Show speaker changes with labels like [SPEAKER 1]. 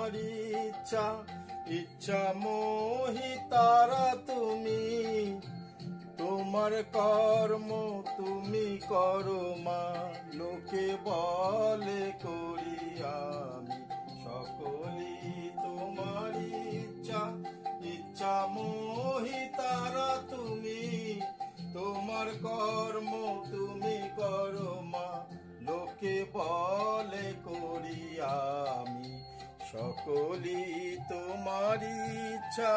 [SPEAKER 1] তোমার ইচ্ছা, ইচ্ছা মোহিতারা তুমি, তোমার কর্ম তুমি করো মা। লোকে বলে করি আমি, সকলই তোমার ইচ্ছা, ইচ্ছা মোহিতারা তুমি, তোমার কর্ম তুমি করো মা। লোকে বলে করি আমি, সকলই তোমার ইচ্ছা।